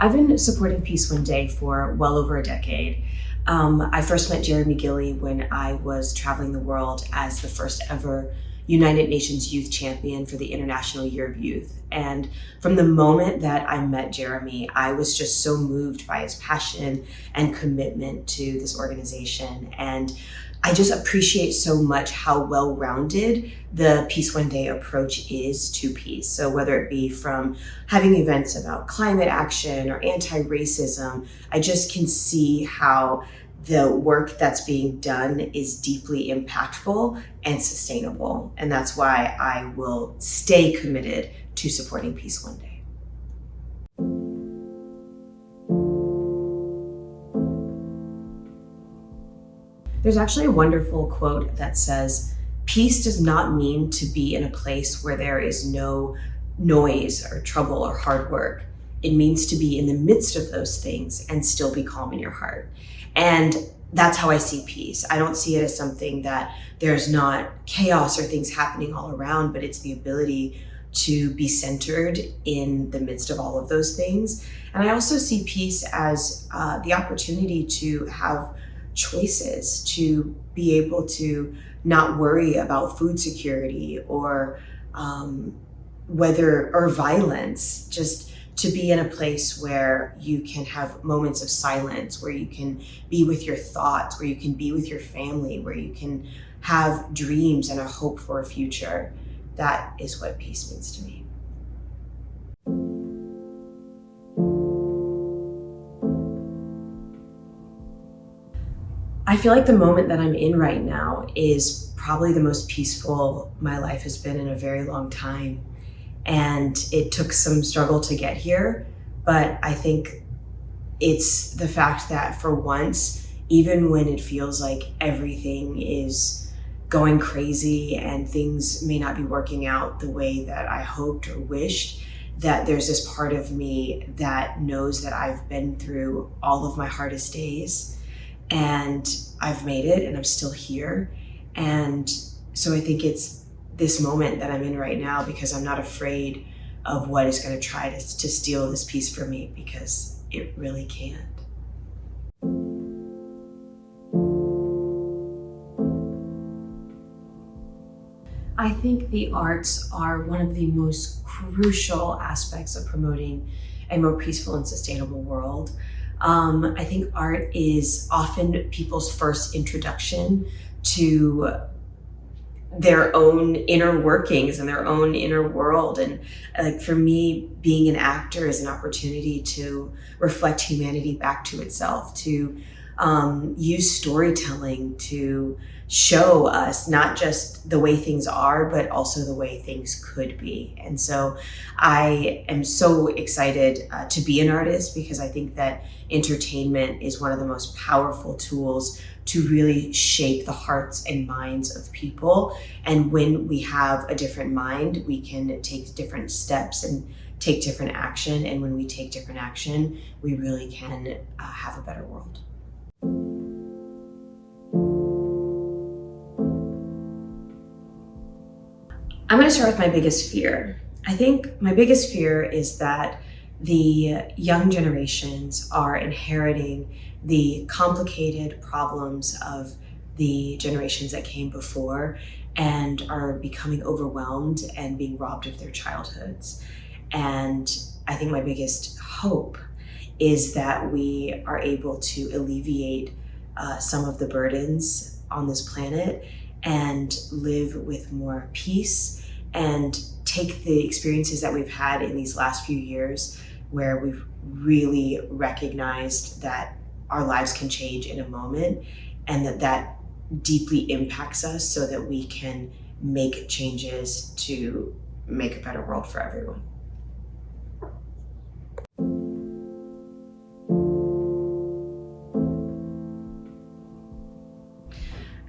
I've been supporting Peace One Day for well over a decade. I first met Jeremy Gilley when I was traveling the world as the first ever United Nations Youth Champion for the International Year of Youth. And from the moment that I met Jeremy, I was just so moved by his passion and commitment to this organization. And I just appreciate so much how well-rounded the Peace One Day approach is to peace. So whether it be from having events about climate action or anti-racism, I just can see how the work that's being done is deeply impactful and sustainable. And that's why I will stay committed to supporting Peace One Day. There's actually a wonderful quote that says, "Peace does not mean to be in a place where there is no noise or trouble or hard work. It means to be in the midst of those things and still be calm in your heart." And that's how I see peace. I don't see it as something that there's not chaos or things happening all around, but it's the ability to be centered in the midst of all of those things. And I also see peace as the opportunity to have choices, to be able to not worry about food security or violence, just to be in a place where you can have moments of silence, where you can be with your thoughts, where you can be with your family, where you can have dreams and a hope for a future. That is what peace means to me. I feel like the moment that I'm in right now is probably the most peaceful my life has been in a very long time. And it took some struggle to get here, but I think it's the fact that for once, even when it feels like everything is going crazy and things may not be working out the way that I hoped or wished, that there's this part of me that knows that I've been through all of my hardest days and I've made it and I'm still here. And so I think it's this moment that I'm in right now because I'm not afraid of what is going to try to steal this peace from me, because it really can't. I think the arts are one of the most crucial aspects of promoting a more peaceful and sustainable world. I think art is often people's first introduction to their own inner workings and their own inner world. And like for me, being an actor is an opportunity to reflect humanity back to itself, to use storytelling to show us not just the way things are, but also the way things could be. And so I am so excited to be an artist, because I think that entertainment is one of the most powerful tools to really shape the hearts and minds of people. And when we have a different mind, we can take different steps and take different action. And when we take different action, we really can have a better world. I'm going to start with my biggest fear. I think my biggest fear is that the young generations are inheriting the complicated problems of the generations that came before and are becoming overwhelmed and being robbed of their childhoods. And I think my biggest hope is that we are able to alleviate some of the burdens on this planet and live with more peace and take the experiences that we've had in these last few years, where we've really recognized that our lives can change in a moment and that deeply impacts us, so that we can make changes to make a better world for everyone.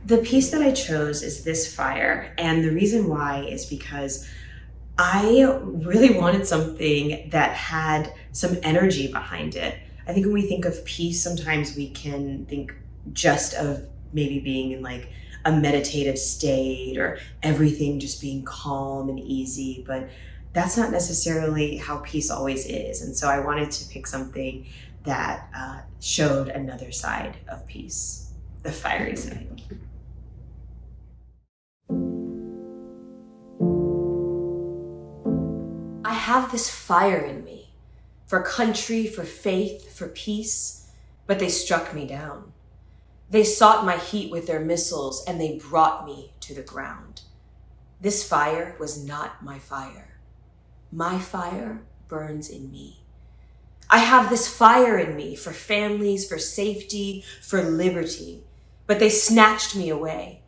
The piece that I chose is This Fire, and the reason why is because I really wanted something that had some energy behind it. I think when we think of peace, sometimes we can think just of maybe being in like a meditative state or everything just being calm and easy, but that's not necessarily how peace always is. And so I wanted to pick something that showed another side of peace, the fiery side. I have this fire in me for country, for faith, for peace, but they struck me down. They sought my heat with their missiles, and they brought me to the ground. This fire was not my fire. My fire burns in me. I have this fire in me for families, for safety, for liberty, but they snatched me away.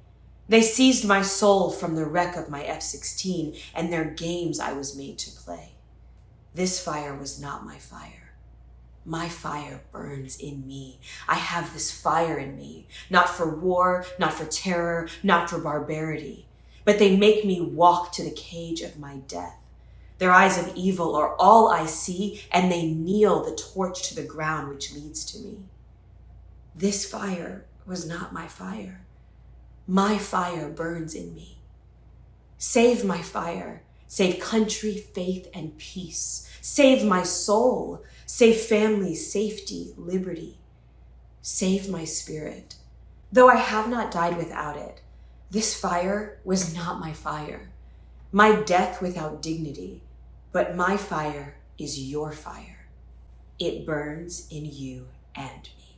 They seized my soul from the wreck of my F-16 and their games I was made to play. This fire was not my fire. My fire burns in me. I have this fire in me, not for war, not for terror, not for barbarity, but they make me walk to the cage of my death. Their eyes of evil are all I see, and they kneel the torch to the ground which leads to me. This fire was not my fire. My fire burns in me. Save my fire. Save country, faith, and peace. Save my soul. Save family, safety, liberty. Save my spirit. Though I have not died without it, this fire was not my fire. My death without dignity, but my fire is your fire. It burns in you and me.